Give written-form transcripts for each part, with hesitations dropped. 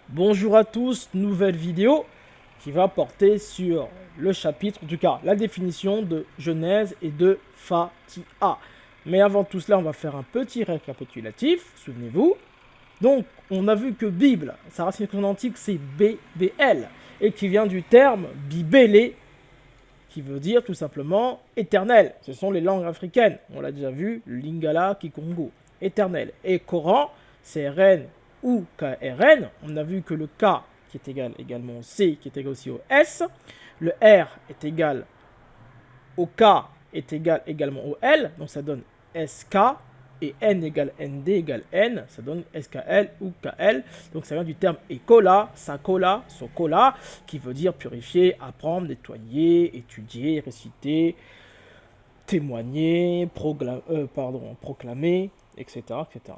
Bonjour à tous, nouvelle vidéo qui va porter sur le chapitre, en tout cas la définition de Genèse et de Fatiha. Mais avant tout cela, on va faire un petit récapitulatif, souvenez-vous. Donc, on a vu que Bible, sa racine antique c'est BBL, et qui vient du terme Bibélé, qui veut dire tout simplement éternel. Ce sont les langues africaines, on l'a déjà vu, Lingala, Kikongo, éternel. Et Coran, c'est RN ou KRN, on a vu que le K qui est égal également au C, qui est égal aussi au S, le R est égal au K, est égal également au L, donc ça donne SK, et N égale ND égale N, ça donne SKL ou KL, donc ça vient du terme Ekola, Sakola, Sokola, qui veut dire purifier, apprendre, nettoyer, étudier, réciter, témoigner, proclamer, etc., etc.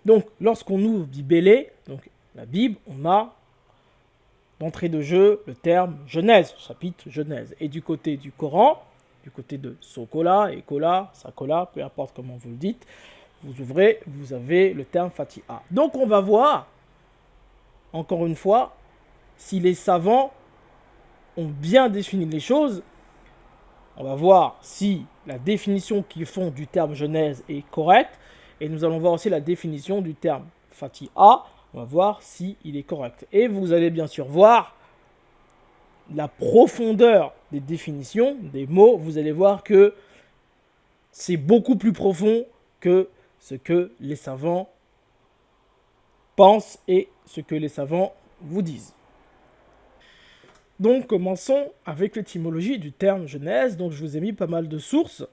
Donc, lorsqu'on ouvre Bibélé, donc la Bible, on a d'entrée de jeu le terme Genèse, chapitre Genèse. Et du côté du Coran, du côté de Sokola, Ekola, Sakola, peu importe comment vous le dites, vous ouvrez, vous avez le terme Fatiha. Donc, on va voir, encore une fois, si les savants ont bien défini les choses. On va voir si la définition qu'ils font du terme Genèse est correcte. Et nous allons voir aussi la définition du terme Fatiha. On va voir si il est correct. Et vous allez bien sûr voir la profondeur des définitions, des mots. Vous allez voir que c'est beaucoup plus profond que ce que les savants pensent et ce que les savants vous disent. Donc commençons avec l'étymologie du terme Genèse. Donc je vous ai mis pas mal de sources.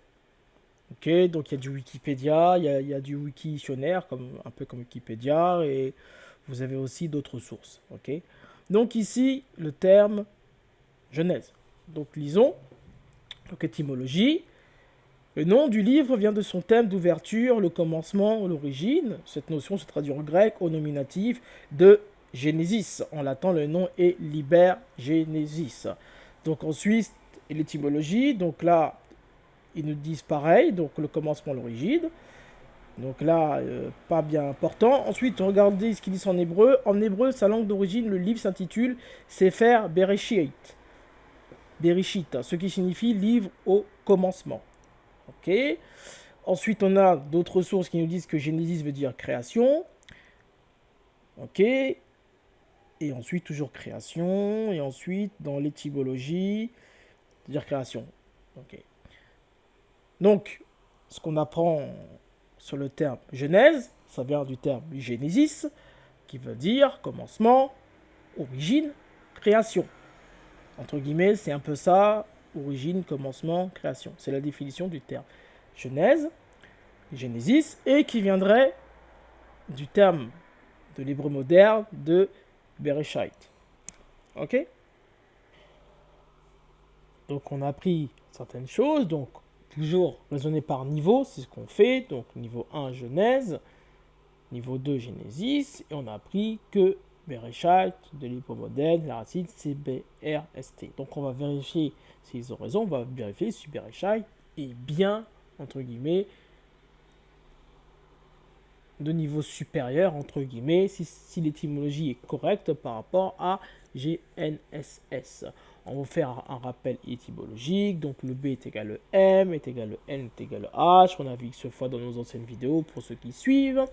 Ok, donc il y a du Wikipédia, il y a du Wiktionnaire, un peu comme Wikipédia, et vous avez aussi d'autres sources. Ok, donc ici, le terme Genèse. Donc lisons, donc étymologie. Le nom du livre vient de son thème d'ouverture, le commencement, l'origine. Cette notion se traduit en grec au nominatif de Genesis. En latin, le nom est Liber Genesis. Donc ensuite, l'étymologie, donc là, ils nous disent pareil, donc le commencement, l'origine. Donc là, pas bien important. Ensuite, regardez ce qu'ils disent en hébreu. En hébreu, sa langue d'origine, le livre s'intitule Sefer Bereshit. Bereshit, ce qui signifie livre au commencement. Ok. Ensuite, on a d'autres sources qui nous disent que Genesis veut dire création. Ok. Et ensuite, toujours création. Et ensuite, dans l'étymologie, dire création. Ok. Donc, ce qu'on apprend sur le terme Genèse, ça vient du terme Genesis, qui veut dire commencement, origine, création. Entre guillemets, c'est un peu ça, origine, commencement, création. C'est la définition du terme Genèse, Genesis, et qui viendrait du terme de l'hébreu moderne de Bereshit. Ok? Donc on a appris certaines choses, donc toujours raisonner par niveau, c'est ce qu'on fait. Donc niveau 1, Genèse, niveau 2, Genesis, et on a appris que Bereshit, de l'hébreu moderne, la racine c'est BRST. Donc on va vérifier s'ils ont raison, on va vérifier si Bereshit est bien, entre guillemets, de niveau supérieur, entre guillemets, si l'étymologie est correcte par rapport à GNSS. On va faire un rappel étymologique. Donc le B est égal le M, est égal le N, est égal le H. On a vu ce fois dans nos anciennes vidéos pour ceux qui suivent.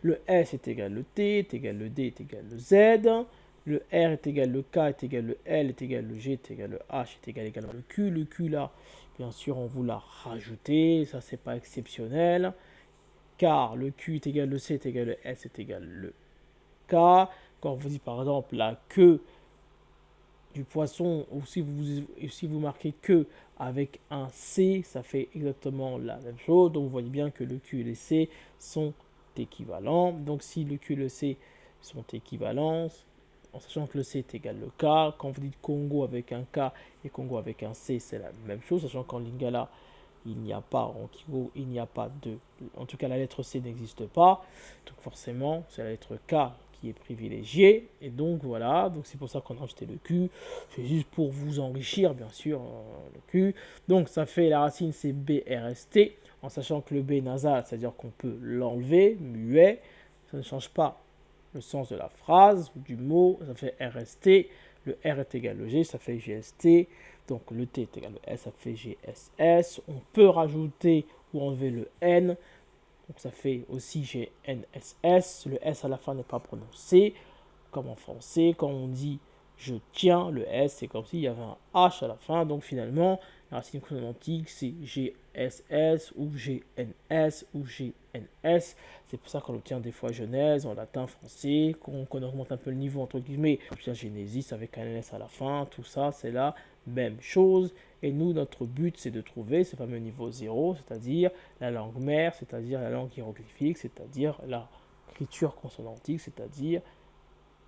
Le S est égal le T, est égal le D, est égal le Z. Le R est égal le K, est égal le L, est égal le G, est égal le H, est égal également le Q. Le Q là, bien sûr, on vous l'a rajouté. Ça, c'est pas exceptionnel. Car le Q est égal le C, est égal le S, est égal le K. Quand on vous dit par exemple la queue du poisson, ou si vous marquez que avec un C, ça fait exactement la même chose. Donc vous voyez bien que le Q et le C sont équivalents. Donc si le Q et le C sont équivalents, en sachant que le C est égal le K, quand vous dites Congo avec un K et Congo avec un C, c'est la même chose, sachant qu'en Lingala, il n'y a pas, en Kivu, en tout cas la lettre C n'existe pas. Donc forcément, c'est la lettre K qui est privilégié. Et donc voilà, donc c'est pour ça qu'on a rajouté le Q. C'est juste pour vous enrichir, bien sûr, le Q. Donc ça fait la racine, c'est BRST, en sachant que le B est nasal, c'est-à-dire qu'on peut l'enlever, muet. Ça ne change pas le sens de la phrase ou du mot, ça fait RST. Le R est égal au G, ça fait GST. Donc le T est égal au S, ça fait GSS. On peut rajouter ou enlever le N. Donc ça fait aussi GNSS. Le S à la fin n'est pas prononcé. Comme en français, quand on dit je tiens, le S, c'est comme s'il y avait un H à la fin. Donc finalement, la racine consonantique, c'est GSS ou GNS ou GNS. C'est pour ça qu'on obtient des fois Genèse en latin, français, qu'on augmente un peu le niveau, entre guillemets. On obtient Genesis avec un NS à la fin. Tout ça, c'est la même chose. Et nous, notre but, c'est de trouver ce fameux niveau 0, c'est-à-dire la langue mère, c'est-à-dire la langue hiéroglyphique, c'est-à-dire l'écriture consonantique, c'est-à-dire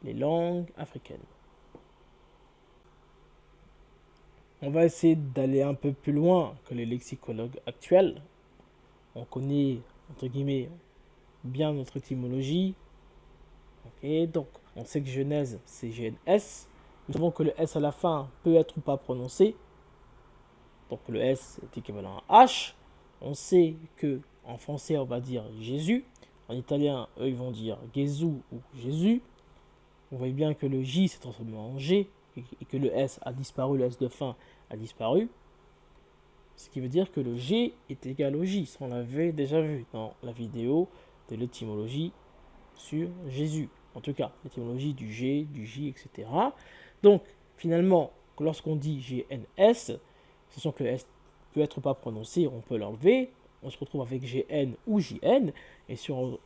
les langues africaines. On va essayer d'aller un peu plus loin que les lexicologues actuels. On connaît, entre guillemets, bien notre étymologie. Okay, donc, on sait que Genèse, c'est GNS. Nous savons que le S à la fin peut être ou pas prononcé. Donc, le S est équivalent à H. On sait que en français, on va dire Jésus. En italien, eux, ils vont dire Gesù ou Jésus. On voit bien que le J s'est transformé en G et que le S a disparu, le S de fin a disparu. Ce qui veut dire que le G est égal au J. Ça, on l'avait déjà vu dans la vidéo de l'étymologie sur Jésus. En tout cas, l'étymologie du G, du J, etc. Donc, finalement, lorsqu'on dit GNS, sachant que le S peut être pas prononcé, on peut l'enlever. On se retrouve avec GN ou JN. Et si on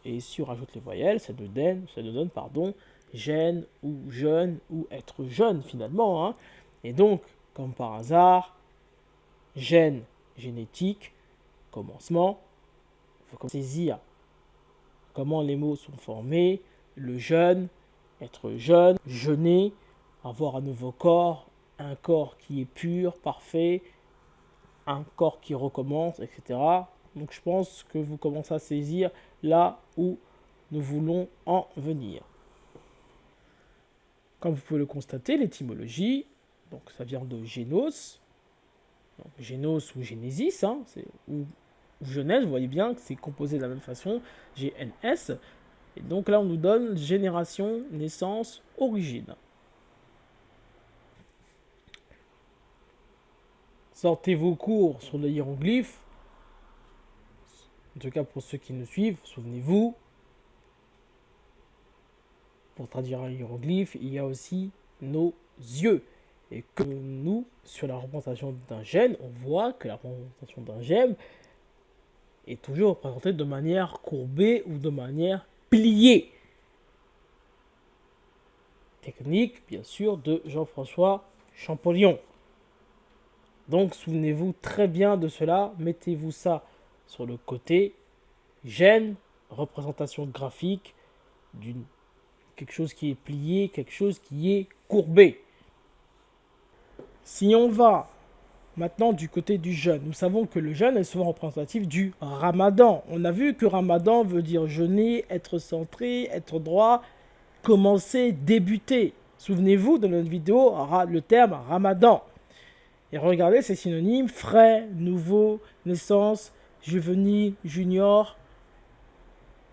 rajoute les voyelles, ça nous donne gène ou jeune ou être jeune finalement. Hein. Et donc, comme par hasard, gène, génétique, commencement, il faut saisir comment les mots sont formés, le jeune, être jeune, jeûner, avoir un nouveau corps, un corps qui est pur, parfait, un corps qui recommence, etc. Donc je pense que vous commencez à saisir là où nous voulons en venir. Comme vous pouvez le constater, l'étymologie, donc ça vient de génos, donc génos ou génésis, hein, ou Genèse, vous voyez bien que c'est composé de la même façon, GNS, et donc là on nous donne génération, naissance, origine. Sortez vos cours sur le hiéroglyphe, en tout cas pour ceux qui nous suivent, souvenez-vous, pour traduire un hiéroglyphe, il y a aussi nos yeux. Et que nous, sur la représentation d'un gène, on voit que la représentation d'un gène est toujours représentée de manière courbée ou de manière pliée. Technique, bien sûr, de Jean-François Champollion. Donc, souvenez-vous très bien de cela. Mettez-vous ça sur le côté. Gène, représentation graphique d'une quelque chose qui est plié, quelque chose qui est courbé. Si on va maintenant du côté du jeûne, nous savons que le jeûne est souvent représentatif du ramadan. On a vu que ramadan veut dire jeûner, être centré, être droit, commencer, débuter. Souvenez-vous de notre vidéo, le terme ramadan. Et regardez ces synonymes, frais, nouveau, naissance, juvénile, junior,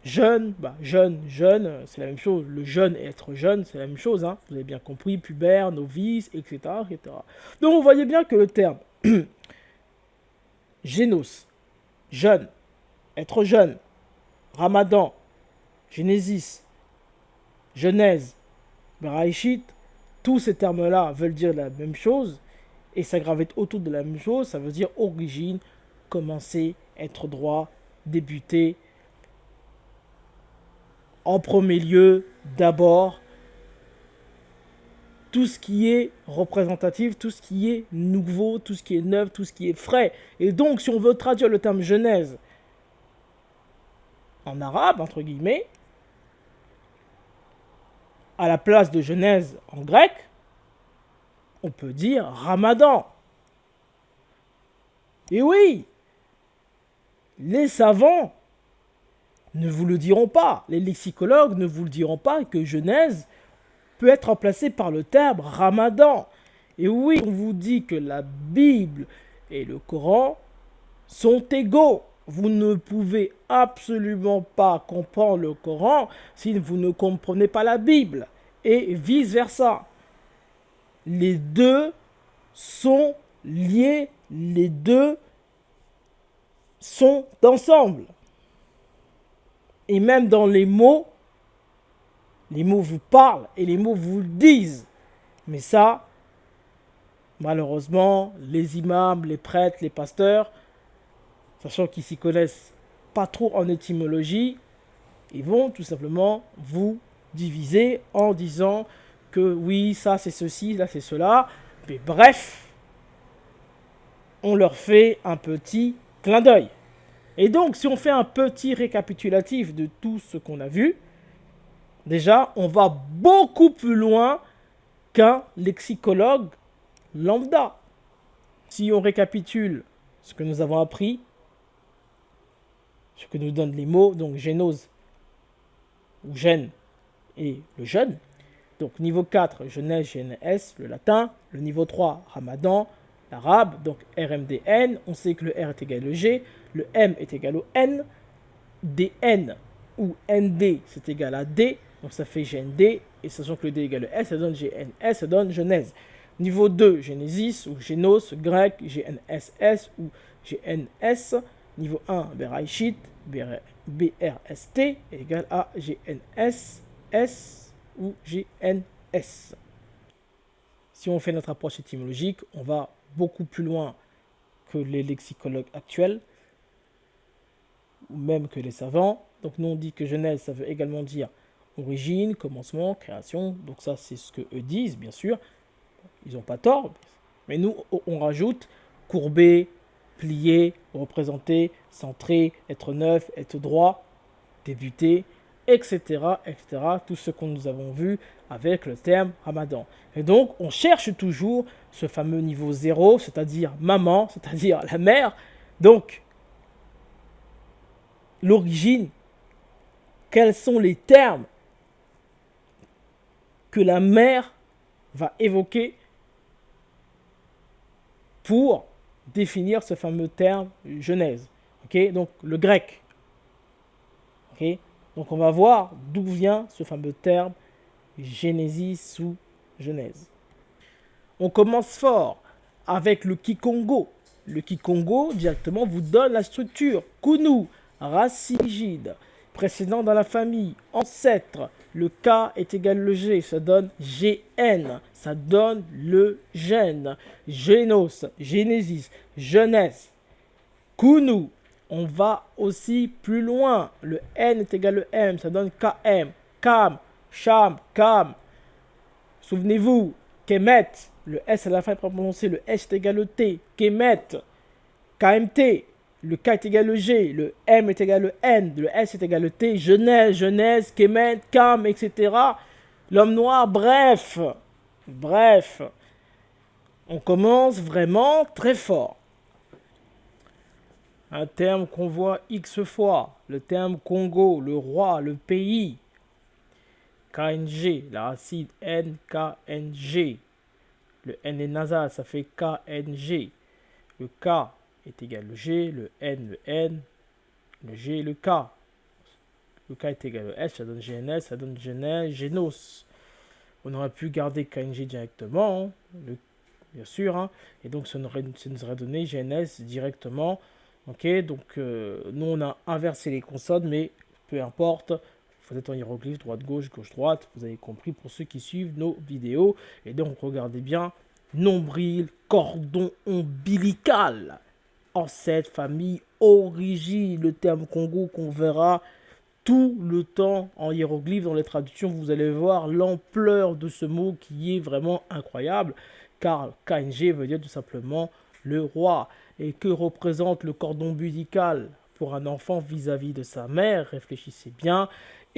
jeune, jeune, c'est la même chose. Le jeune et être jeune, c'est la même chose. Hein. Vous avez bien compris, pubère, novice, etc., etc. Donc vous voyez bien que le terme génos, jeune, être jeune, ramadan, génésis, genèse, Bereshit, tous ces termes-là veulent dire la même chose et ça gravite autour de la même chose. Ça veut dire origine, commencer, être droit, débuter. En premier lieu, d'abord, tout ce qui est représentatif, tout ce qui est nouveau, tout ce qui est neuf, tout ce qui est frais. Et donc, si on veut traduire le terme genèse en arabe, entre guillemets, à la place de genèse en grec, on peut dire ramadan. Et oui, les savants ne vous le diront pas. Les lexicologues ne vous le diront pas que Genèse peut être remplacé par le terme Ramadan. Et oui, on vous dit que la Bible et le Coran sont égaux. Vous ne pouvez absolument pas comprendre le Coran si vous ne comprenez pas la Bible. Et vice-versa. Les deux sont liés, les deux sont ensemble. Et même dans les mots vous parlent et les mots vous le disent. Mais ça, malheureusement, les imams, les prêtres, les pasteurs, sachant qu'ils s'y connaissent pas trop en étymologie, ils vont tout simplement vous diviser en disant que oui, ça c'est ceci, là c'est cela. Mais bref, on leur fait un petit clin d'œil. Et donc, si on fait un petit récapitulatif de tout ce qu'on a vu, déjà, on va beaucoup plus loin qu'un lexicologue lambda. Si on récapitule ce que nous avons appris, ce que nous donnent les mots, donc génose ou gène et le jeûne. Donc niveau 4, Genèse, GNS, le latin. Le niveau 3, Ramadan, l'arabe. Donc RMDN, on sait que le R est égal au G, le M est égal au N, DN ou ND c'est égal à D, donc ça fait GND, et sachant que le D est égal à S, ça donne GNS, ça donne Genèse. Niveau 2, Genesis ou Génos, grec, GNSS ou GNS. Niveau 1, Bereshit, BRST est égal à GNSS ou GNS. Si on fait notre approche étymologique, on va beaucoup plus loin que les lexicologues actuels, ou même que les savants. Donc nous on dit que Genèse, ça veut également dire origine, commencement, création. Donc ça c'est ce que eux disent, bien sûr. Ils n'ont pas tort. Mais nous on rajoute courbé, plié, représenter, centré, être neuf, être droit, débuter, etc., etc. Tout ce que nous avons vu avec le terme Ramadan. Et donc, on cherche toujours ce fameux niveau 0, c'est-à-dire maman, c'est-à-dire la mère. Donc, l'origine, quels sont les termes que la mère va évoquer pour définir ce fameux terme Genèse. Okay, donc, le grec. Okay, donc, on va voir d'où vient ce fameux terme Génésis ou Genèse. On commence fort avec le Kikongo. Le Kikongo, directement, vous donne la structure. Kunu, racine rigide, précédent dans la famille, ancêtre. Le K est égal au G, ça donne GN, ça donne le gène. Génos, Génésis, jeunesse. Kunu, on va aussi plus loin. Le N est égal au M, ça donne KM. Kam, Sham, Kam. Souvenez-vous, Kemet, le S à la fin est prononcé, le S est égal au T. Kemet, KMT, le K est égal au G, le M est égal au N, le S est égal au T. Genèse, Genèse, Kemet, Kam, etc. L'homme noir, bref. Bref. On commence vraiment très fort. Un terme qu'on voit X fois, le terme Congo, le roi, le pays. KNG, la racine N, KNG. Le N est nasal, ça fait KNG. Le K est égal au G, le N, le G, le K. Le K est égal au S, ça donne GNS, ça donne Genèse, Génos. On aurait pu garder KNG directement, hein, bien sûr, hein, et donc ça nous aurait donné GNS directement. Ok, donc nous on a inversé les consonnes, mais peu importe. Vous êtes en hiéroglyphe, droite-gauche, gauche-droite. Vous avez compris pour ceux qui suivent nos vidéos. Et donc, regardez bien. Nombril, cordon ombilical. Ancêtre, famille, origine. Le terme Congo qu'on verra tout le temps en hiéroglyphe. Dans les traductions, vous allez voir l'ampleur de ce mot qui est vraiment incroyable. Car KNG veut dire tout simplement le roi. Et que représente le cordon ombilical pour un enfant vis-à-vis de sa mère? Réfléchissez bien.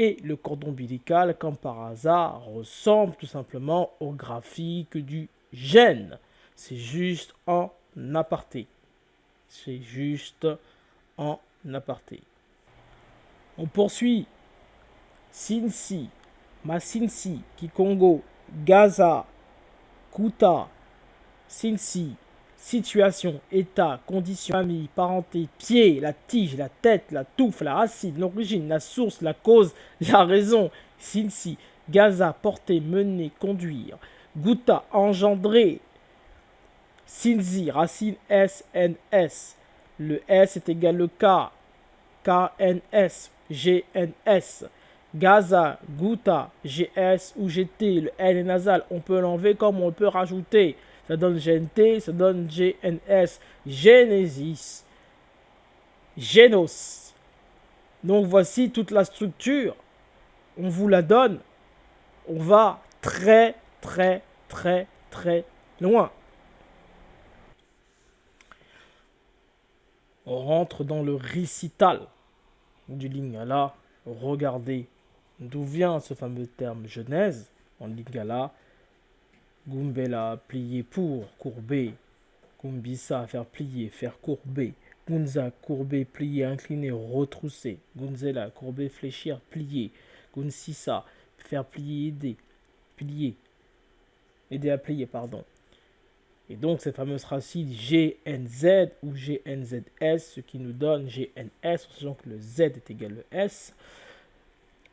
Et le cordon ombilical, comme par hasard, ressemble tout simplement au graphique du gène. C'est juste en aparté. C'est juste en aparté. On poursuit. Sinsi, Masinsi, Kikongo, Gaza, Kuta, Sinsi, situation, état, condition, famille, parenté, pied, la tige, la tête, la touffe, la racine, l'origine, la source, la cause, la raison. Sinsi, Gaza, porter, mener, conduire. Guta, engendrer. Sinzi, racine S, N, S. Le S est égal au K. KNS, GNS. Gaza, Guta, GS ou GT. Le L est nasal. On peut l'enlever comme on peut rajouter. Ça donne GNT, ça donne GNS. Genesis. Genos. Donc voici toute la structure. On vous la donne. On va très, très, très, très loin. On rentre dans le récital du Lingala. Regardez d'où vient ce fameux terme Genèse en Lingala. Gumbela, plier pour, courber. Gumbisa, faire plier, faire courber. Gunza, courber, plier, incliner, retrousser. Gunzela, courber, fléchir, plier. Gunsisa, faire plier, aider. Plier. Aider à plier, pardon. Et donc, cette fameuse racine GNZ ou GNZS, ce qui nous donne GNS, en sachant que le Z est égal au S.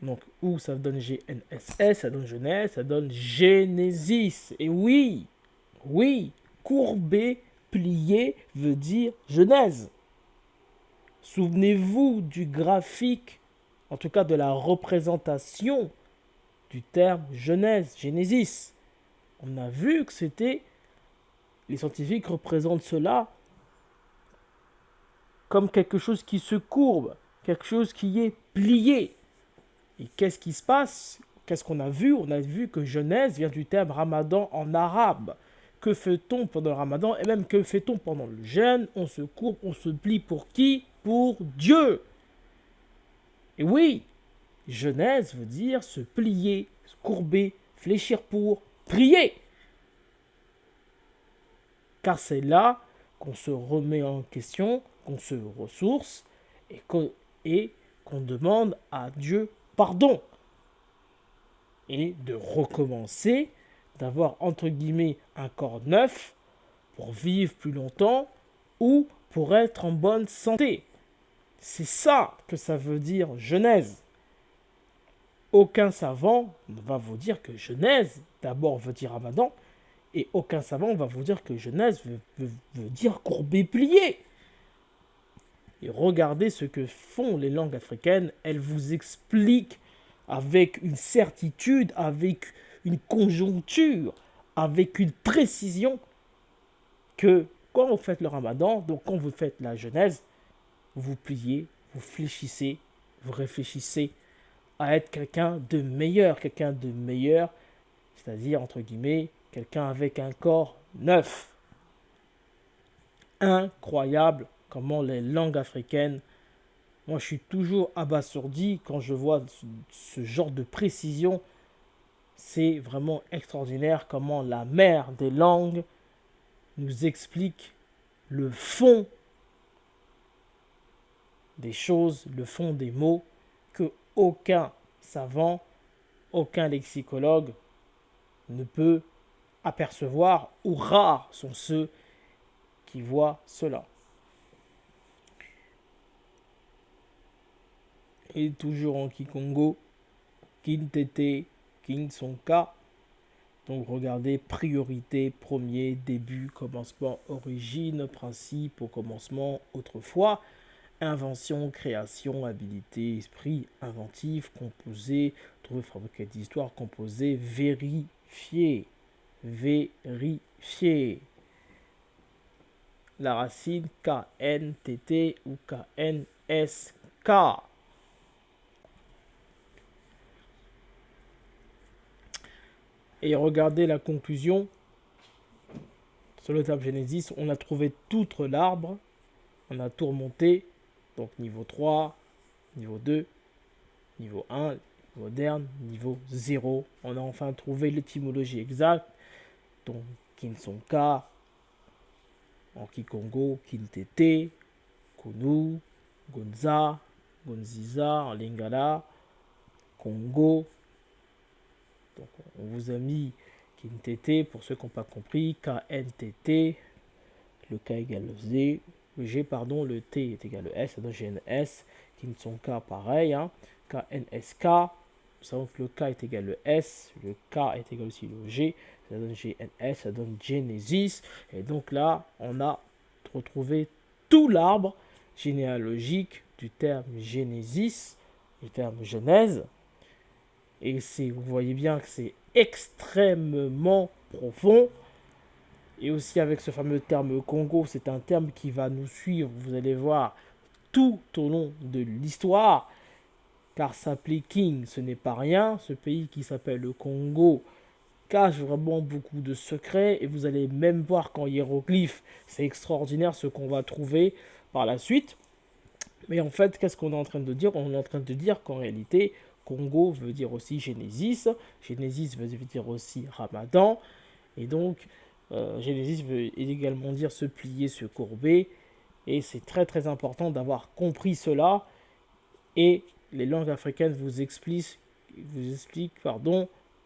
Donc, où ça donne GNSS, ça donne Genèse, ça donne Genesis. Et oui, courber, plier veut dire Genèse. Souvenez-vous du graphique, en tout cas de la représentation du terme Genèse, Genesis. On a vu que c'était... Les scientifiques représentent cela comme quelque chose qui se courbe, quelque chose qui est plié. Et qu'est-ce qui se passe? Qu'est-ce qu'on a vu? On a vu que Genèse vient du terme Ramadan en arabe. Que fait-on pendant le Ramadan? Et même que fait-on pendant le jeûne? On se courbe, on se plie pour qui? Pour Dieu. Et oui, Genèse veut dire se plier, se courber, fléchir pour, prier. Car c'est là qu'on se remet en question, qu'on se ressource et qu'on demande à Dieu pardon. Et de recommencer, d'avoir entre guillemets un corps neuf pour vivre plus longtemps ou pour être en bonne santé. C'est ça que ça veut dire Genèse. Aucun savant ne va vous dire que Genèse, d'abord veut dire Ramadan, et aucun savant va vous dire que Genèse veut dire courber, plier. Et regardez ce que font les langues africaines. Elles vous expliquent avec une certitude, avec une conjoncture, avec une précision, que quand vous faites le Ramadan, donc quand vous faites la Genèse, vous pliez, vous fléchissez, vous réfléchissez à être quelqu'un de meilleur, c'est-à-dire, entre guillemets, quelqu'un avec un corps neuf. Incroyable comment les langues africaines, moi je suis toujours abasourdi quand je vois ce genre de précision. C'est vraiment extraordinaire comment la mère des langues nous explique le fond des choses, le fond des mots, que aucun savant, aucun lexicologue ne peut apercevoir, ou rares sont ceux qui voient cela. Et toujours en Kikongo, Kintete, Kinsonka. Donc regardez, priorité, premier, début, commencement, origine, principe, au commencement, autrefois, invention, création, habilité, esprit, inventif, composé, trouver, fabriquer d'histoire, composé, vérifier, la racine KNTT ou KNSK. Et regardez la conclusion. Sur le tab Genesis, on a trouvé tout l'arbre. On a tout remonté. Donc niveau 3, niveau 2, niveau 1, niveau moderne, niveau 0. On a enfin trouvé l'étymologie exacte. Donc Kinsonka, en Kikongo, Kintete, Kunu, Gonza, Gonziza, Lingala, Congo. Donc on vous a mis Kintete pour ceux qui n'ont pas compris, KNTT, le K égale le Z, le G pardon, le T est égal au S, ça donne GNS, Kinsonka pareil, hein, KNSK, nous savons que le K est égal au S, le K est égal aussi au G, ça donne GNS, ça donne Genesis, et donc là on a retrouvé tout l'arbre généalogique du terme Genesis, du terme Genèse, et vous voyez bien que c'est extrêmement profond. Et aussi avec ce fameux terme Congo, c'est un terme qui va nous suivre, vous allez voir, tout au long de l'histoire. Car s'appeler King, ce n'est pas rien. Ce pays qui s'appelle le Congo cache vraiment beaucoup de secrets. Et vous allez même voir qu'en hiéroglyphe, c'est extraordinaire ce qu'on va trouver par la suite. Mais en fait, qu'est-ce qu'on est en train de dire? On est en train de dire qu'en réalité, Congo veut dire aussi Genesis. Genesis veut dire aussi Ramadan. Et donc, Genesis veut également dire se plier, se courber. Et c'est très très important d'avoir compris cela. Et les langues africaines vous expliquent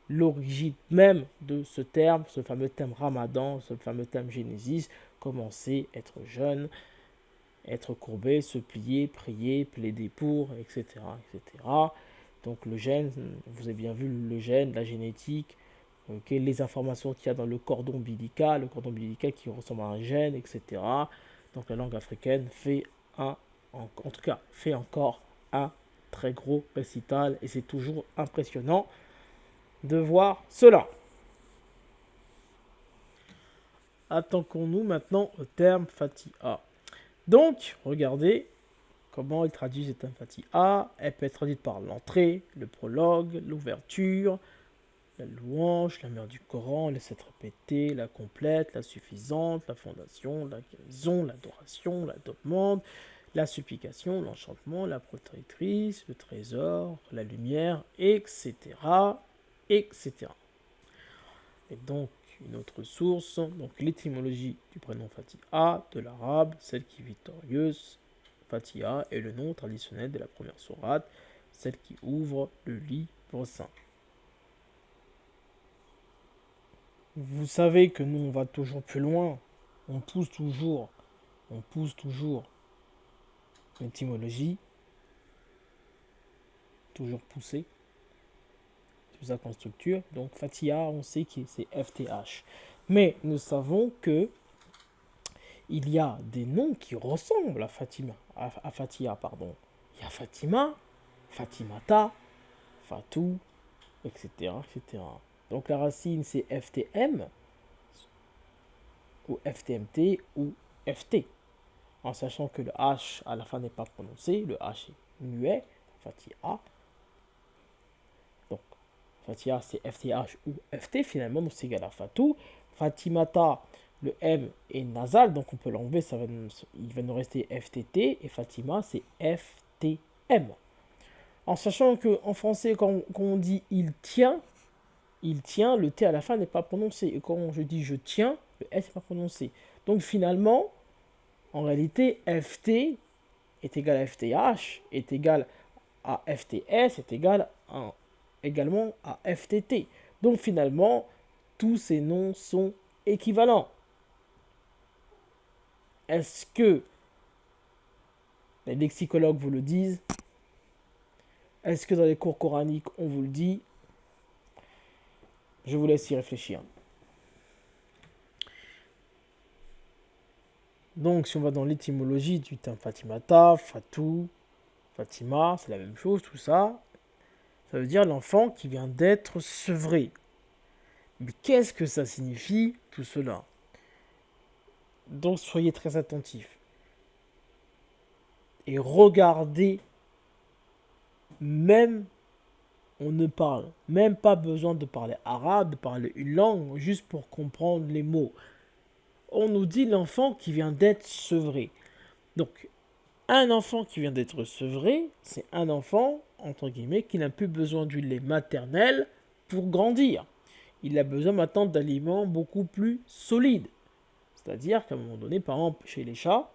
l'origine même de ce terme, ce fameux terme Ramadan, ce fameux terme Genesis, commencer, être jeune, être courbé, se plier, prier, plaider pour, etc. etc. Donc le gène, vous avez bien vu le gène, la génétique, les informations qu'il y a dans le cordon ombilical qui ressemble à un gène, etc. Donc la langue africaine fait fait encore un très gros récital et c'est toujours impressionnant de voir cela. Attaquons-nous maintenant au terme Fatiha. Donc, regardez comment il traduit ce terme Fatiha. Elle peut être traduite par l'entrée, le prologue, l'ouverture, la louange, la mère du Coran, les 7 répétés, la complète, la suffisante, la fondation, la guérison, l'adoration, la demande, la supplication, l'enchantement, la protectrice, le trésor, la lumière, etc. etc. Et donc, une autre source, donc l'étymologie du prénom Fatiha, de l'arabe, celle qui est victorieuse. Fatiha est le nom traditionnel de la première sourate, celle qui ouvre le livre saint. Vous savez que nous, on va toujours plus loin. On pousse toujours l'étymologie. Toujours poussé. C'est ça qu'on structure. Donc, Fatiha, on sait que c'est FTH. Mais nous savons que il y a des noms qui ressemblent à Fatiha, pardon. Il y a Fatima, Fatimata, Fatou, etc., etc. Donc la racine c'est FTM, ou FTMT, ou FT. En sachant que le H à la fin n'est pas prononcé, le H est muet, Fatiha. Donc Fatiha c'est FTH ou FT finalement, donc c'est égal à Fatou. Fatimata, le M est nasal, donc on peut l'enlever, il va nous rester FTT, et Fatima c'est FTM. En sachant qu'en français, quand on dit il tient, le T à la fin n'est pas prononcé. Et quand je dis je tiens, le S n'est pas prononcé. Donc finalement, en réalité, FT est égal à FTH, est égal à FTS, est égal également à FTT. Donc finalement, tous ces noms sont équivalents. Est-ce que les lexicologues vous le disent? Est-ce que dans les cours coraniques, on vous le dit? Je vous laisse y réfléchir. Donc, si on va dans l'étymologie du terme Fatimata, Fatou, Fatima, c'est la même chose, tout ça. Ça veut dire l'enfant qui vient d'être sevré. Mais qu'est-ce que ça signifie, tout cela? Donc, soyez très attentifs. Et regardez, même, on ne parle même pas besoin de parler arabe, de parler une langue, juste pour comprendre les mots. On nous dit l'enfant qui vient d'être sevré. Donc, un enfant qui vient d'être sevré, c'est un enfant, entre guillemets, qui n'a plus besoin du lait maternel pour grandir. Il a besoin maintenant d'aliments beaucoup plus solides. C'est-à-dire qu'à un moment donné, par exemple, chez les chats,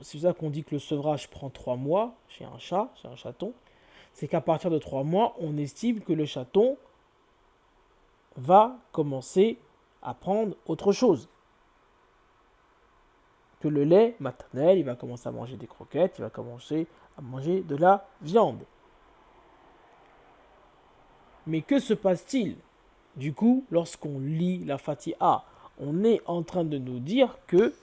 c'est pour ça qu'on dit que le sevrage prend 3 mois chez un chat, chez un chaton. C'est qu'à partir de 3 mois, on estime que le chaton va commencer à prendre autre chose. Que le lait maternel, il va commencer à manger des croquettes, il va commencer à manger de la viande. Mais que se passe-t-il du coup lorsqu'on lit la Fatiha? On est en train de nous dire que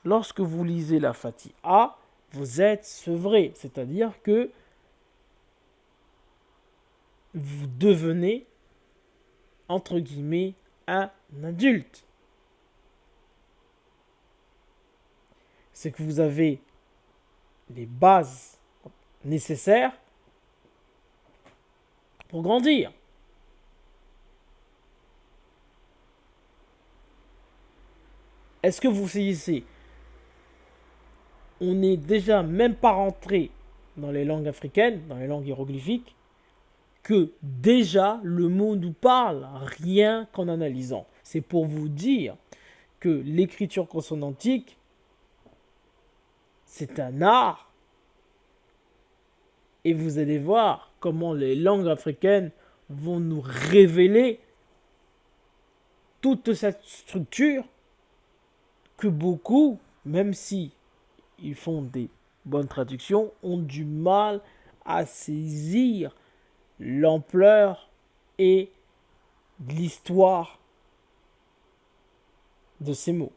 lorsque vous lisez la Fatiha, vous êtes sevré, c'est-à-dire que vous devenez, entre guillemets, un adulte. C'est que vous avez les bases nécessaires pour grandir. Est-ce que vous saisissez? On n'est déjà même pas rentré dans les langues africaines, dans les langues hiéroglyphiques, que déjà le mot nous parle rien qu'en analysant. C'est pour vous dire que l'écriture consonantique, c'est un art. Et vous allez voir comment les langues africaines vont nous révéler toute cette structure que beaucoup, même si ils font des bonnes traductions, ont du mal à saisir l'ampleur et l'histoire de ces mots.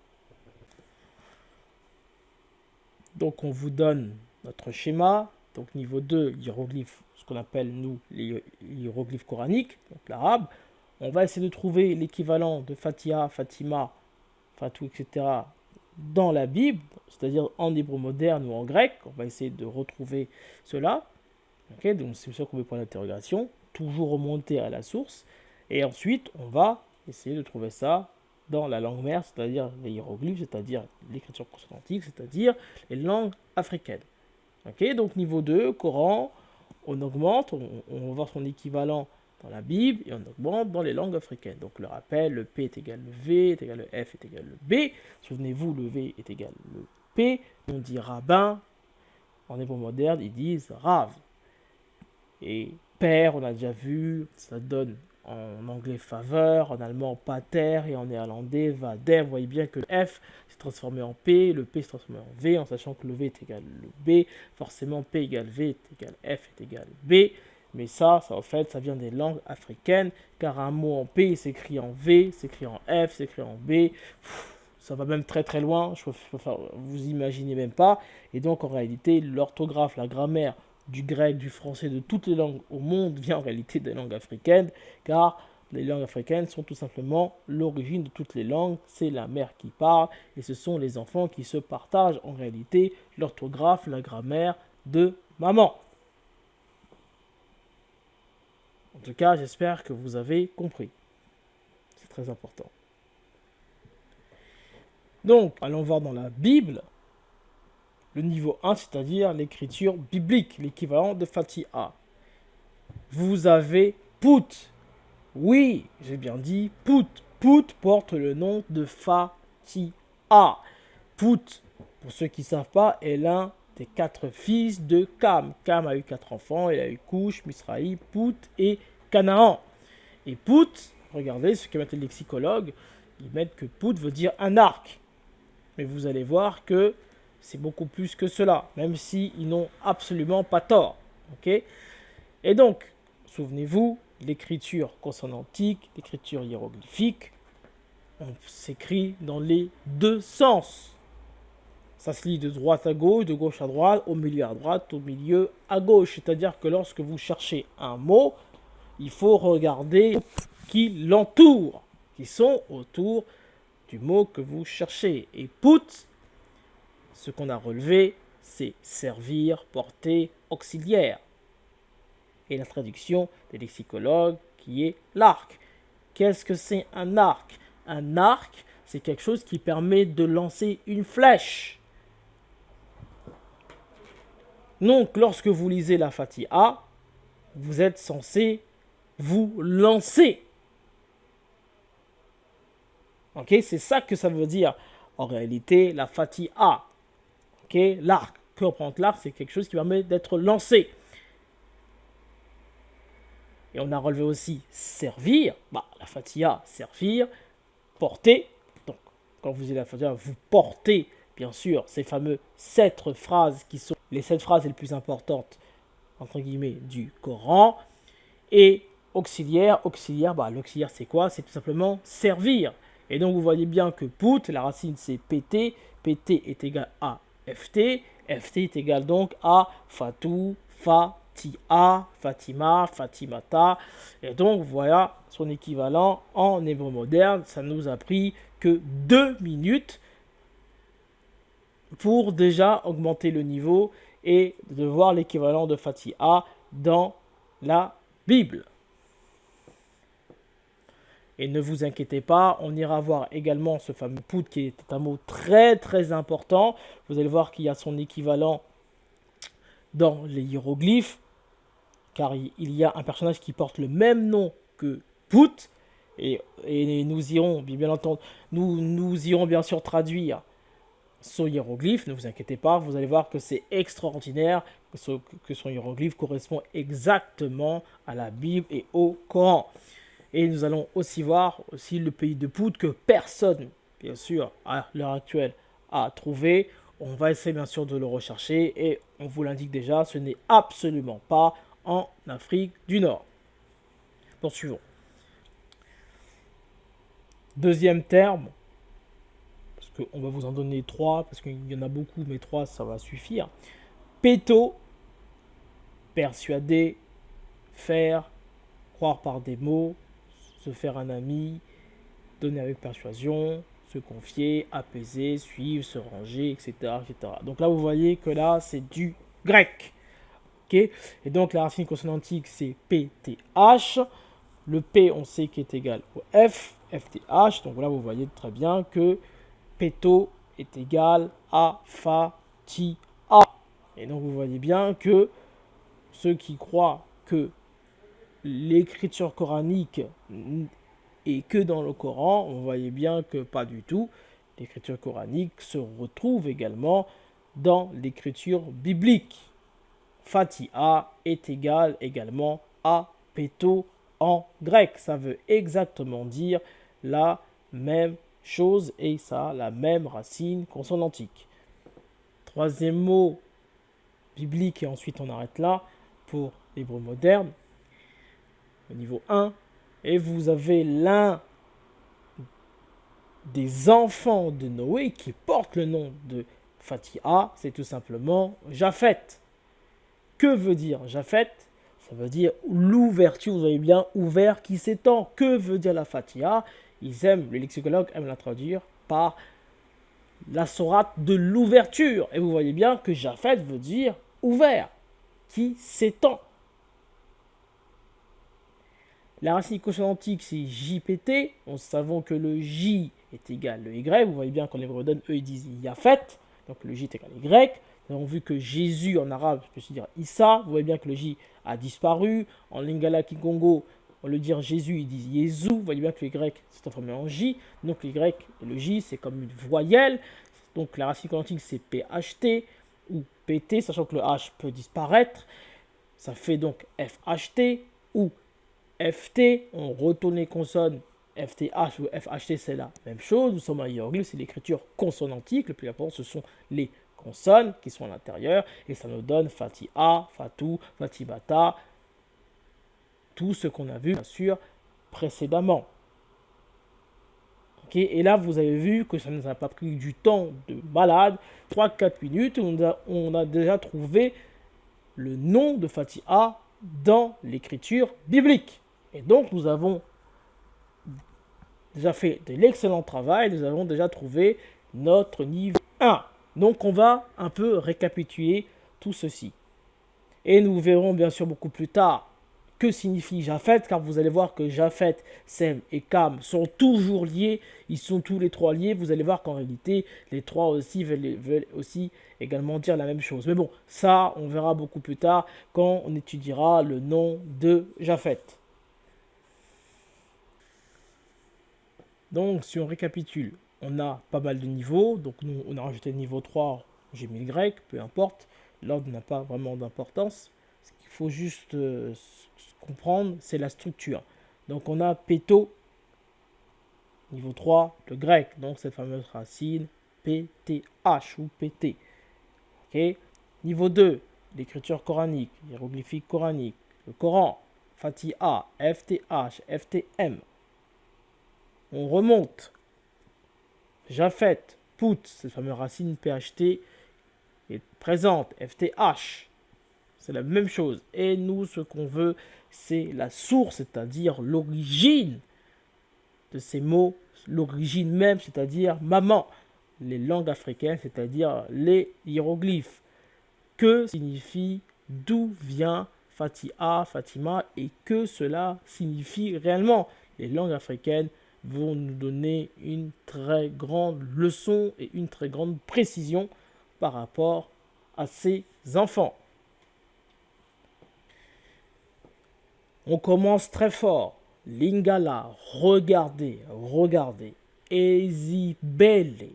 Donc on vous donne notre schéma. Donc niveau 2, hiéroglyphes, ce qu'on appelle nous les hiéroglyphes coraniques, donc l'arabe. On va essayer de trouver l'équivalent de Fatiha, Fatima, Fatou, etc. dans la Bible, c'est-à-dire en hébreu moderne ou en grec. On va essayer de retrouver cela. Okay, donc c'est ça qu'on met point d'interrogation. Toujours remonter à la source. Et ensuite, on va essayer de trouver ça dans la langue mère, c'est-à-dire les hiéroglyphes, c'est-à-dire l'écriture consonantique, c'est-à-dire les langues africaines. Okay, donc niveau 2, Coran, on augmente, on va voir son équivalent dans la Bible et on augmente dans les langues africaines. Donc le rappel, le P est égal le V, est égal le F, est égal le B. Souvenez-vous, le V est égal le P. On dit rabbin. En hébreu moderne, ils disent Rav. Et père, on a déjà vu, ça donne en anglais faveur, en allemand pater et en néerlandais vader. Vous voyez bien que le F s'est transformé en P, le P s'est transformé en V, en sachant que le V est égal le B. Forcément, P égale V est égal F est égal B. Mais ça en fait, ça vient des langues africaines, car un mot en P s'écrit en V, s'écrit en F, s'écrit en B. Ça va même très très loin, vous imaginez même pas. Et donc en réalité, l'orthographe, la grammaire du grec, du français, de toutes les langues au monde vient en réalité des langues africaines, car les langues africaines sont tout simplement l'origine de toutes les langues. C'est la mère qui parle, et ce sont les enfants qui se partagent en réalité l'orthographe, la grammaire de maman. En tout cas, j'espère que vous avez compris. C'est très important. Donc, allons voir dans la Bible le niveau 1, c'est-à-dire l'écriture biblique, l'équivalent de Fatiha. Vous avez Put. Oui, j'ai bien dit Put. Put porte le nom de Fatiha. Put, pour ceux qui ne savent pas, est l'un des 4 fils de Cam. Cam a eu 4 enfants, il a eu Couche, Misraï, Put et Canaan. Et Put, regardez, ceux qui mettent les lexicologues, ils mettent que Put veut dire un arc. Mais vous allez voir que c'est beaucoup plus que cela, même s'ils n'ont absolument pas tort. Okay, et donc, souvenez-vous, l'écriture consonantique, l'écriture hiéroglyphique, on s'écrit dans les deux sens. Ça se lit de droite à gauche, de gauche à droite, au milieu à droite, au milieu à gauche. C'est-à-dire que lorsque vous cherchez un mot, il faut regarder qui l'entoure, qui sont autour du mot que vous cherchez. Et put, ce qu'on a relevé, c'est servir, porter, auxiliaire. Et la traduction des lexicologues qui est l'arc. Qu'est-ce que c'est un arc? Un arc, c'est quelque chose qui permet de lancer une flèche. Donc, lorsque vous lisez la Fatiha, vous êtes censé vous lancer. Ok, c'est ça que ça veut dire. En réalité, la Fatiha. Ok, l'arc. Que représente l'arc? C'est quelque chose qui permet d'être lancé. Et on a relevé aussi servir. Bah, la Fatiha, servir, porter. Donc, quand vous dites la Fatiha, vous portez, bien sûr, ces fameux 7 phrases qui sont les 7 phrases les plus importantes, entre guillemets, du Coran. Et auxiliaire, bah, l'auxiliaire c'est quoi? C'est tout simplement servir. Et donc vous voyez bien que put, la racine c'est pt, pt est égal à ft, ft est égal donc à fatou, fatia, fatima, fatimata. Et donc voilà son équivalent en hébreu moderne. Ça nous a pris que 2 minutes pour déjà augmenter le niveau et de voir l'équivalent de fatia dans la Bible. Et ne vous inquiétez pas, on ira voir également ce fameux pout qui est un mot très très important. Vous allez voir qu'il y a son équivalent dans les hiéroglyphes, car il y a un personnage qui porte le même nom que Pout. Et nous irons, bien entendu, nous irons bien sûr traduire son hiéroglyphe. Ne vous inquiétez pas, vous allez voir que c'est extraordinaire, que son hiéroglyphe correspond exactement à la Bible et au Coran. Et nous allons aussi voir aussi le pays de Pout que personne, bien sûr, à l'heure actuelle, a trouvé. On va essayer bien sûr de le rechercher et on vous l'indique déjà, ce n'est absolument pas en Afrique du Nord. Poursuivons. Deuxième terme, parce qu'on va vous en donner 3, parce qu'il y en a beaucoup, mais 3 ça va suffire. Péto, persuader, faire, croire par des mots, se faire un ami, donner avec persuasion, se confier, apaiser, suivre, se ranger, etc., etc. Donc là, vous voyez que là, c'est du grec. Okay, et donc, la racine consonantique, c'est PTH. Le P, on sait qu'il est égal au F, FTH. Donc là, vous voyez très bien que Péto est égal à Fa-Ti-A. Et donc, vous voyez bien que ceux qui croient que l'écriture coranique et que dans le Coran, on voyait bien que pas du tout. L'écriture coranique se retrouve également dans l'écriture biblique. Fatiha est égal également à Péto en grec. Ça veut exactement dire la même chose et ça a la même racine consonantique. Troisième mot biblique et ensuite on arrête là pour l'hébreu moderne. Au niveau 1, et vous avez l'un des enfants de Noé qui porte le nom de Fatiha, c'est tout simplement Japheth. Que veut dire Japheth? Ça veut dire l'ouverture, vous avez bien ouvert qui s'étend. Que veut dire la Fatiha? Les lexicologues aiment la traduire par la sourate de l'ouverture. Et vous voyez bien que Japheth veut dire ouvert, qui s'étend. La racine consonantique, c'est JPT. Nous savons que le J est égal au Y. Vous voyez bien quand les bretonnes, eux, ils disent Yafet. Donc le J est égal à Y. Nous avons vu que Jésus en arabe, je peux se dire Issa. Vous voyez bien que le J a disparu. En Lingala Kikongo, on le dit Jésus, ils disent Jésus. Vous voyez bien que le Y s'est transformé en J. Donc le Y et le J, c'est comme une voyelle. Donc la racine consonantique, c'est PHT ou PT, sachant que le H peut disparaître. Ça fait donc FHT ou FT, on retourne les consonnes FTH ou FHT, c'est la même chose. Nous sommes en hiéroglyphe, c'est l'écriture consonantique. Le plus important, ce sont les consonnes qui sont à l'intérieur. Et ça nous donne Fatiha, Fatou, Fatibata, tout ce qu'on a vu, bien sûr, précédemment. Okay, et là, vous avez vu que ça ne nous a pas pris du temps de malade. 3-4 minutes, on a déjà trouvé le nom de Fatiha dans l'écriture biblique. Et donc, nous avons déjà fait de l'excellent travail. Nous avons déjà trouvé notre niveau 1. Donc, on va un peu récapituler tout ceci. Et nous verrons bien sûr beaucoup plus tard que signifie Japheth, car vous allez voir que Japheth, Sem et Cam sont toujours liés. Ils sont tous les trois liés. Vous allez voir qu'en réalité, les trois aussi veulent aussi également dire la même chose. Mais bon, ça, on verra beaucoup plus tard quand on étudiera le nom de Japheth. Donc, si on récapitule, on a pas mal de niveaux. Donc, nous, on a rajouté le niveau 3 j'ai mis le grec, peu importe. L'ordre n'a pas vraiment d'importance. Ce qu'il faut juste comprendre, c'est la structure. Donc on a péto, niveau 3, le grec, donc cette fameuse racine PTH ou PT. Okay. Niveau 2, l'écriture coranique, hiéroglyphique coranique, le Coran, Fatiha, FTH, FTM. On remonte. Japhet, Pout, cette fameuse racine PHT est présente, FTH. C'est la même chose. Et nous, ce qu'on veut, c'est la source, c'est-à-dire l'origine de ces mots, l'origine même, c'est-à-dire maman. Les langues africaines, c'est-à-dire les hiéroglyphes. Que signifie, d'où vient Fatiha, Fatima et que cela signifie réellement. Les langues africaines vont nous donner une très grande leçon et une très grande précision par rapport à ces enfants. On commence très fort. Lingala, regardez, regardez. Ezibele,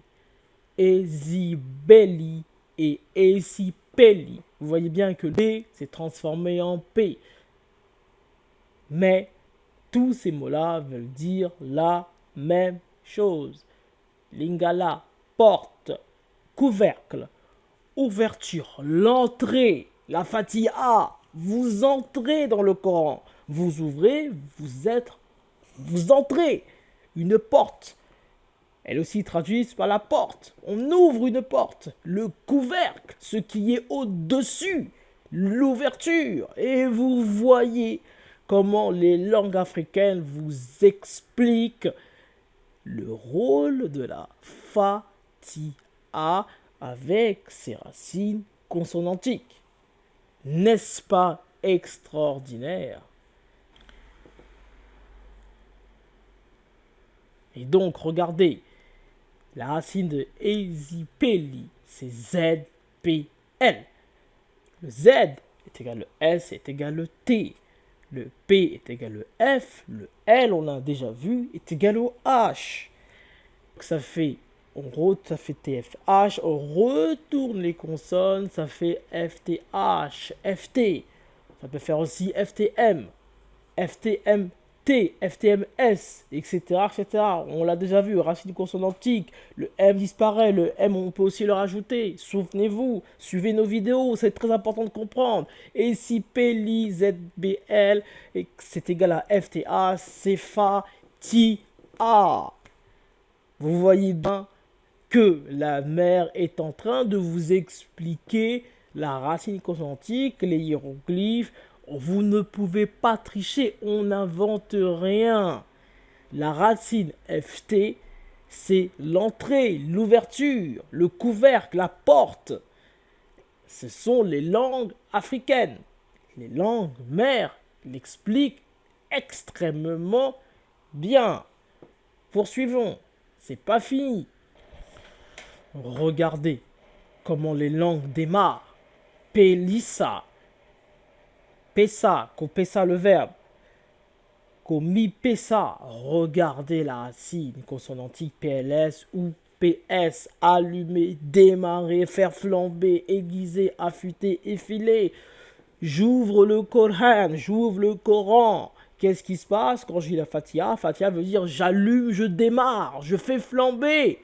Ezibeli et Esipeli. Vous voyez bien que le B s'est transformé en P. Mais tous ces mots-là veulent dire la même chose. Lingala, porte, couvercle, ouverture, l'entrée, la Fatiha. Vous entrez dans le Coran. Vous ouvrez, vous entrez. Une porte. Elle aussi traduite par la porte. On ouvre une porte. Le couvercle, ce qui est au-dessus. L'ouverture. Et vous voyez comment les langues africaines vous expliquent le rôle de la Fatiha avec ses racines consonantiques. N'est-ce pas extraordinaire? Et donc, regardez, la racine de Ezipeli, c'est ZPL. Le Z est égal au S est égal au T. Le P est égal au F. Le L, on l'a déjà vu, est égal au H. Donc ça fait TFH, on retourne les consonnes, ça fait FTH, FT. Ça peut faire aussi FTM, FTMT, FTMS, etc., etc. On l'a déjà vu, racine consonantique, le M disparaît, le M on peut aussi le rajouter. Souvenez-vous, suivez nos vidéos, c'est très important de comprendre. Et si PLI, ZBL, c'est égal à FTA, CFA, TIA. Vous voyez bien que la mère est en train de vous expliquer la racine consonantique, les hiéroglyphes. Vous ne pouvez pas tricher, on n'invente rien. La racine FT, c'est l'entrée, l'ouverture, le couvercle, la porte. Ce sont les langues africaines. Les langues mères l'expliquent extrêmement bien. Poursuivons, c'est pas fini. Regardez comment les langues démarrent. Pelissa, Pessa, Kopessa le verbe. Komi Pessa, regardez la racine consonantique PLS ou PS, allumer, démarrer, faire flamber, aiguiser, affûter, effiler. J'ouvre le Coran, j'ouvre le Coran. Qu'est-ce qui se passe quand j'ai la Fatiha? Fatiha veut dire j'allume, je démarre, je fais flamber.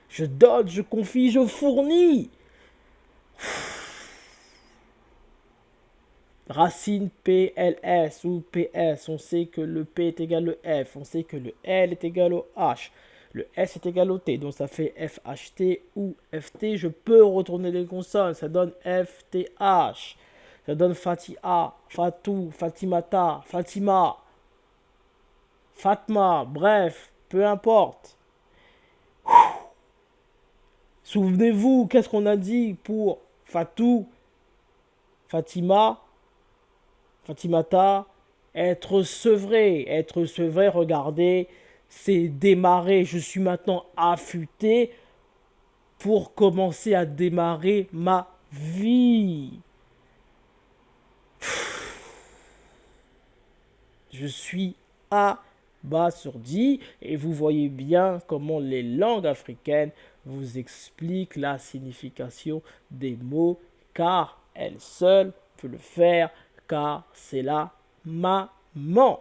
Je donne, je confie, je fournis. Racine PLS ou PS, on sait que le P est égal au F, on sait que le L est égal au H, le S est égal au T, donc ça fait FHT ou FT. Je peux retourner les consonnes, ça donne FTH, ça donne Fatiha, Fatou, Fatimata, Fatima, Fatma, bref, peu importe. Souvenez-vous, qu'est-ce qu'on a dit pour Fatou, Fatima, Fatimata, être sevré, regardez, c'est démarrer. Je suis maintenant affûté pour commencer à démarrer ma vie. Je suis affûté. abasourdi et vous voyez bien comment les langues africaines vous expliquent la signification des mots car elle seule peut le faire car c'est la maman.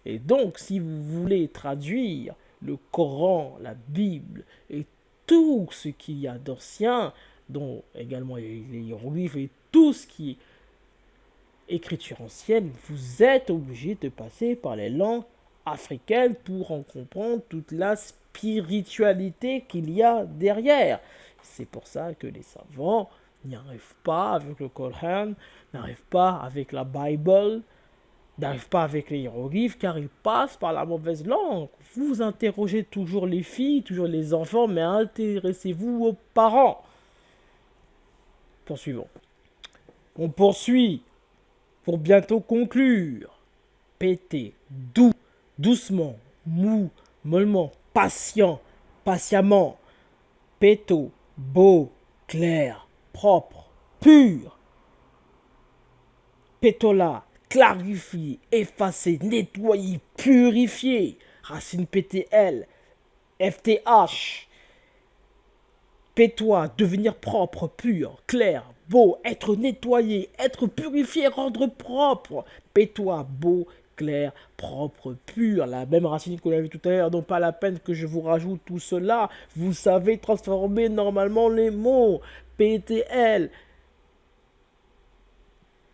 Et donc, si vous voulez traduire le Coran, la Bible et tout ce qu'il y a d'ancien, dont également les hiéroglyphes et tout ce qui est écriture ancienne, vous êtes obligé de passer par les langues africaines pour en comprendre toute la spiritualité qu'il y a derrière. C'est pour ça que les savants n'y arrivent pas avec le Coran, n'arrivent pas avec la Bible, n'arrive pas avec les hiéroglyphes car ils passent par la mauvaise langue. Vous interrogez toujours les filles, toujours les enfants, mais intéressez-vous aux parents. Poursuivons. On poursuit pour bientôt conclure. Pété, doux, doucement, mou, mollement, patient, patiemment. Péto, beau, clair, propre, pur. Pétola, clarifier, effacer, nettoyer, purifier. Racine PTL, FTH. Pétois, devenir propre, pur, clair, beau, être nettoyé, être purifié, rendre propre. Pétois, beau, clair, propre, pur. La même racine qu'on a vu tout à l'heure, donc pas la peine que je vous rajoute tout cela. Vous savez transformer normalement les mots. PTL,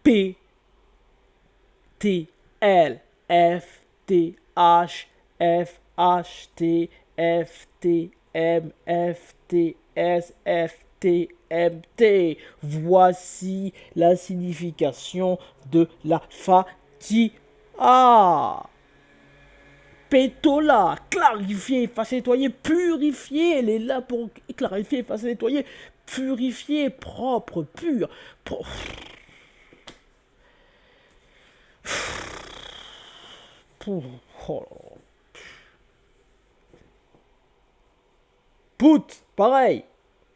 P, T, L, F, T, H, F, H, T, F, T, M, F, T, S, F, T, M, T. Voici la signification de la Fatiha. Pétola, clarifier, effacer, nettoyer, purifier. Elle est là pour clarifier, effacer, nettoyer, purifier, propre, pur. Put, pareil.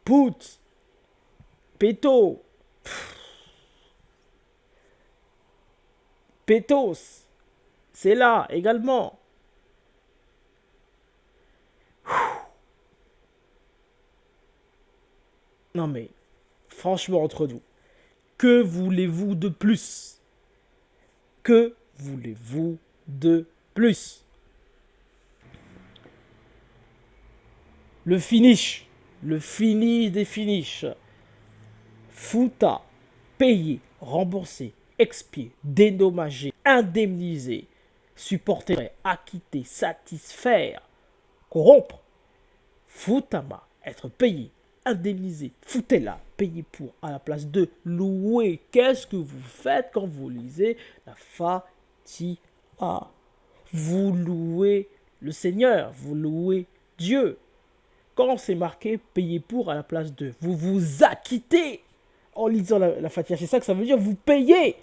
Put, péto, pétos, c'est là également. Non mais, franchement entre nous, que voulez-vous de plus? Que voulez-vous de plus? Le finish des finishes. Fouta, payer, rembourser, expier, dédommager, indemniser, supporter, acquitter, satisfaire, corrompre. Foutama, être payé, indemnisé, foutez-la, payé pour, à la place de louer. Qu'est-ce que vous faites quand vous lisez la Fatiha? Vous louez le Seigneur, vous louez Dieu. Quand c'est marqué payé pour à la place de, vous vous acquittez en lisant la Fatiha. C'est ça que ça veut dire, vous payez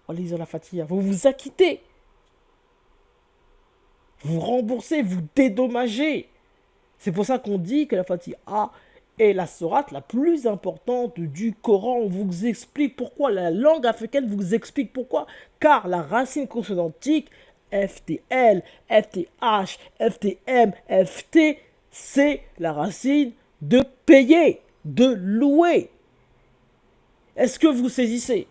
en lisant la Fatiha. Vous vous acquittez. Vous remboursez, vous dédommagez. C'est pour ça qu'on dit que la Fatiha est la sourate la plus importante du Coran. On vous explique pourquoi. La langue africaine vous explique pourquoi. Car la racine consonantique FTL, FTH, FTM, FT, c'est la racine de payer, de louer. Est-ce que vous saisissez?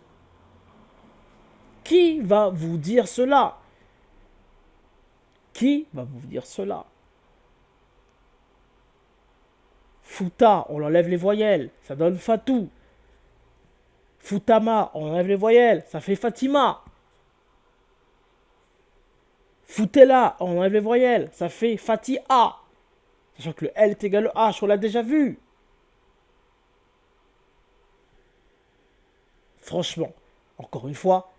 Qui va vous dire cela? Qui va vous dire cela? Fouta, on enlève les voyelles, ça donne Fatou. Foutama, on enlève les voyelles, ça fait Fatima. Foutella, on enlève les voyelles, ça fait Fatiha. Sachant que le L est égal au H, on l'a déjà vu. Franchement, encore une fois,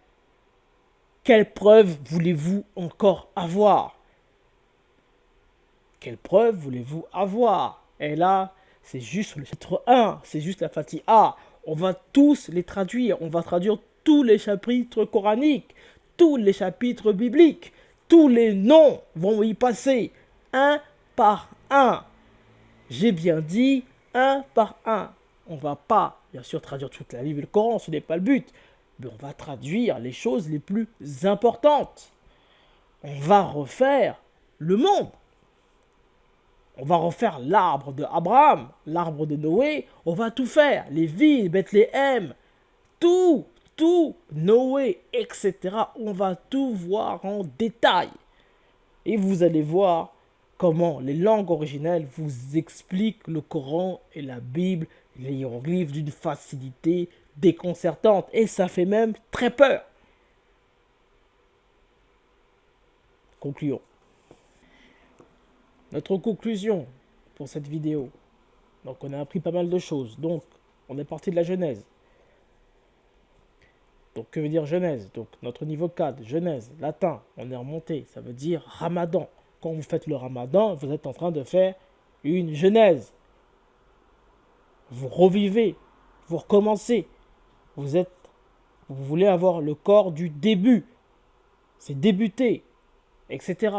quelle preuve voulez-vous encore avoir? Quelle preuve voulez-vous avoir? Et là, c'est juste le chapitre 1, c'est juste la Fatiha. On va tous les traduire, on va traduire tous les chapitres coraniques, tous les chapitres bibliques, tous les noms vont y passer, un par un. J'ai bien dit un par un. On va pas, bien sûr, traduire toute la Bible et le Coran, ce n'est pas le but. Mais on va traduire les choses les plus importantes. on va refaire le monde. On va refaire l'arbre de Abraham, l'arbre de Noé, on va tout faire. Les villes, Bethléem, tout, Noé, etc. On va tout voir en détail. Et vous allez voir comment les langues originelles vous expliquent le Coran et la Bible, les hiéroglyphes d'une facilité déconcertante. Et ça fait même très peur. Concluons. Notre conclusion pour cette vidéo. Donc on a appris pas mal de choses. Donc on est parti de la Genèse. Donc que veut dire Genèse? Donc notre niveau 4, Genèse, latin, on est remonté. Ça veut dire Ramadan. Quand vous faites le Ramadan, vous êtes en train de faire une Genèse. Vous revivez, vous recommencez. Vous voulez avoir le corps du début. C'est débuter, etc.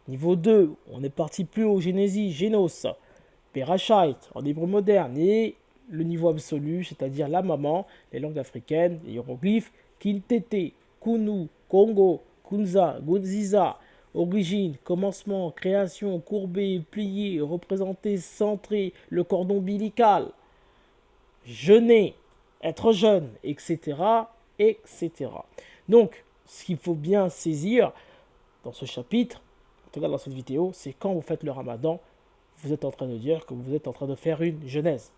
Niveau 2, on est parti plus haut, Génésis, Génos, Bereshit, en hébreu moderne, et le niveau absolu, c'est-à-dire la maman, les langues africaines, les hiéroglyphes, Kintete, Kunu, Congo, Kunza, Gunziza, origine, commencement, création, courbé, plié, représenté, centré, le cordon ombilical, jeûner, être jeune, etc., etc. Donc, ce qu'il faut bien saisir dans ce chapitre, en tout cas dans cette vidéo, c'est quand vous faites le ramadan, vous êtes en train de dire que vous êtes en train de faire une genèse.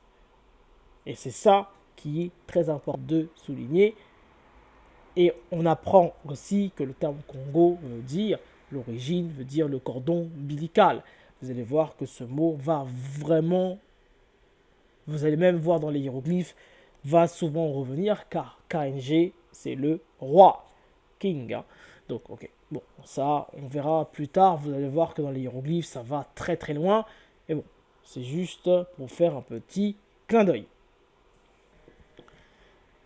Et c'est ça qui est très important de souligner. Et on apprend aussi que le terme Congo veut dire, l'origine veut dire le cordon ombilical. Vous allez voir que ce mot va vraiment, vous allez même voir dans les hiéroglyphes, va souvent revenir car KNG c'est le roi, king. Hein. Donc ok, bon, ça on verra plus tard, vous allez voir que dans les hiéroglyphes ça va très très loin. Mais bon, c'est juste pour faire un petit clin d'œil.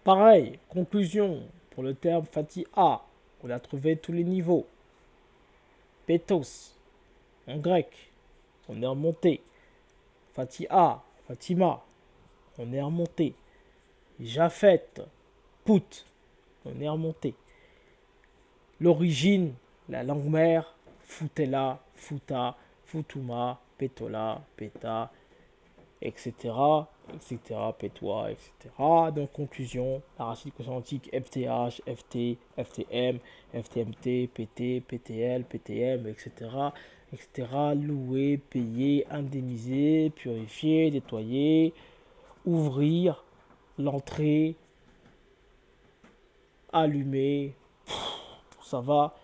Pareil, conclusion pour le terme Fatiha, on a trouvé tous les niveaux. Pétos, en grec, on est remonté. Fatiha, Fatima, on est remonté. Japhet, Pout, on est remonté. L'origine, la langue mère, Futela, Futa, Futuma, Petola, Peta, etc., etc., Pétois, etc. Donc, conclusion, la racine consonantique FTH, FT, FTM, FTMT, PT, PTL, PTM, etc., etc., louer, payer, indemniser, purifier, nettoyer, ouvrir, l'entrée, allumer, ça va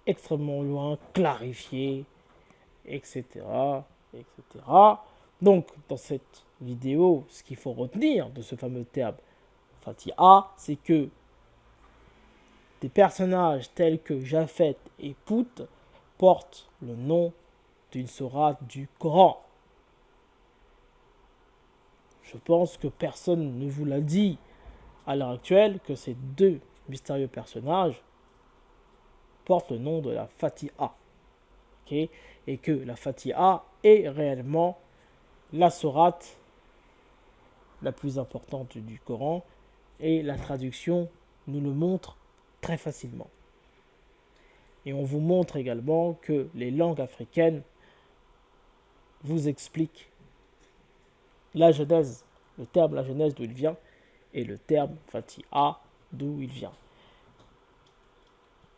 extrêmement loin, clarifier, etc., etc. Donc, dans cette vidéo, ce qu'il faut retenir de ce fameux terme Fatiha, c'est que des personnages tels que Japhet et Pout portent le nom d'une sourate du Coran. Je pense que personne ne vous l'a dit à l'heure actuelle que ces deux mystérieux personnages portent le nom de la Fatiha. Okay? Et que la Fatiha est réellement la sourate la plus importante du Coran et la traduction nous le montre très facilement. Et on vous montre également que les langues africaines vous expliquent la Genèse, le terme la Genèse d'où il vient et le terme Fatiha d'où il vient.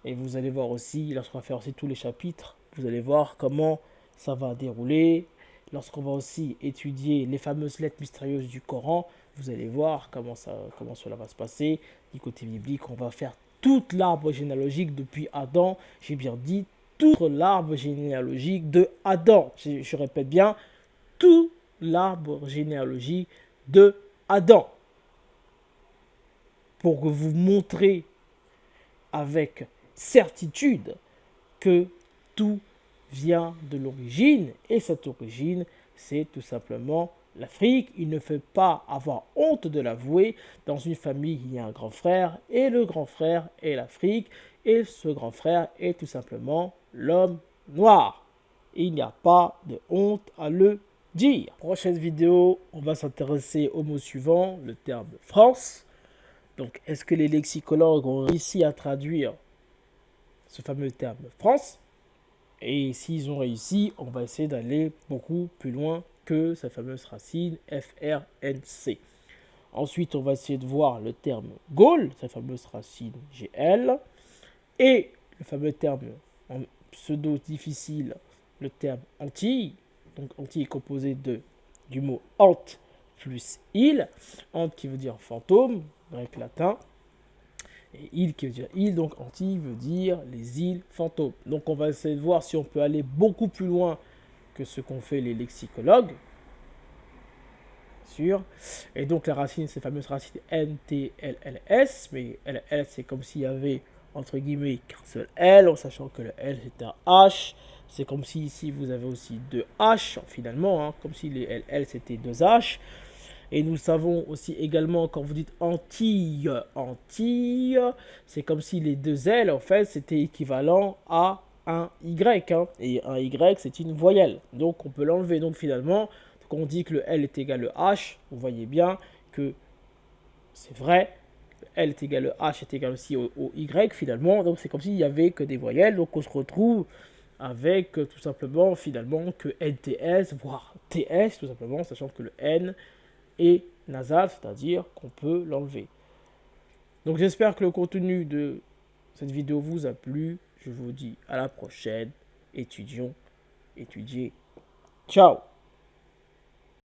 Et vous allez voir aussi, lorsqu'on va faire aussi tous les chapitres, vous allez voir comment ça va dérouler. Lorsqu'on va aussi étudier les fameuses lettres mystérieuses du Coran, vous allez voir comment cela va se passer. Du côté biblique, on va faire toute l'arbre généalogique depuis Adam. J'ai bien dit, tout l'arbre généalogique de Adam. Je répète bien, tout l'arbre généalogique de Adam. Pour que vous montrez avec certitude que tout vient de l'origine, et cette origine, c'est tout simplement l'Afrique. Il ne faut pas avoir honte de l'avouer. Dans une famille, il y a un grand frère, et le grand frère est l'Afrique, et ce grand frère est tout simplement l'homme noir. Il n'y a pas de honte à le dire. Prochaine vidéo, on va s'intéresser au mot suivant, le terme France. Donc, est-ce que les lexicologues ont réussi à traduire ce fameux terme France. Et s'ils ont réussi, on va essayer d'aller beaucoup plus loin que cette fameuse racine FRNC. Ensuite, on va essayer de voir le terme Gaule, sa fameuse racine GL, et le fameux terme en pseudo difficile, le terme Antilles. Donc Antilles est composé du mot ant plus île, ant qui veut dire fantôme, grec latin, et île qui veut dire île, donc Antilles veut dire les îles fantômes. Donc on va essayer de voir si on peut aller beaucoup plus loin que ce qu'ont fait les lexicologues. Sûr. Et donc la racine, c'est la fameuse racine NTLLS, mais LL c'est comme s'il y avait entre guillemets qu'un seul L, en sachant que le L c'est un H. C'est comme si ici vous avez aussi deux H finalement, hein, comme si les LL c'était deux H. Et nous savons aussi également quand vous dites Antilles, Antilles, c'est comme si les deux L en fait c'était équivalent à un Y, hein, et un Y c'est une voyelle, donc on peut l'enlever. Donc finalement, quand on dit que le L est égal au H, vous voyez bien que c'est vrai, le L est égal au H est égal aussi au Y finalement, donc c'est comme s'il n'y avait que des voyelles, donc on se retrouve avec tout simplement finalement que NTS, voire TS tout simplement, sachant que le N est nasal, c'est-à-dire qu'on peut l'enlever. Donc j'espère que le contenu de cette vidéo vous a plu, je vous dis à la prochaine, étudions, étudiez, ciao.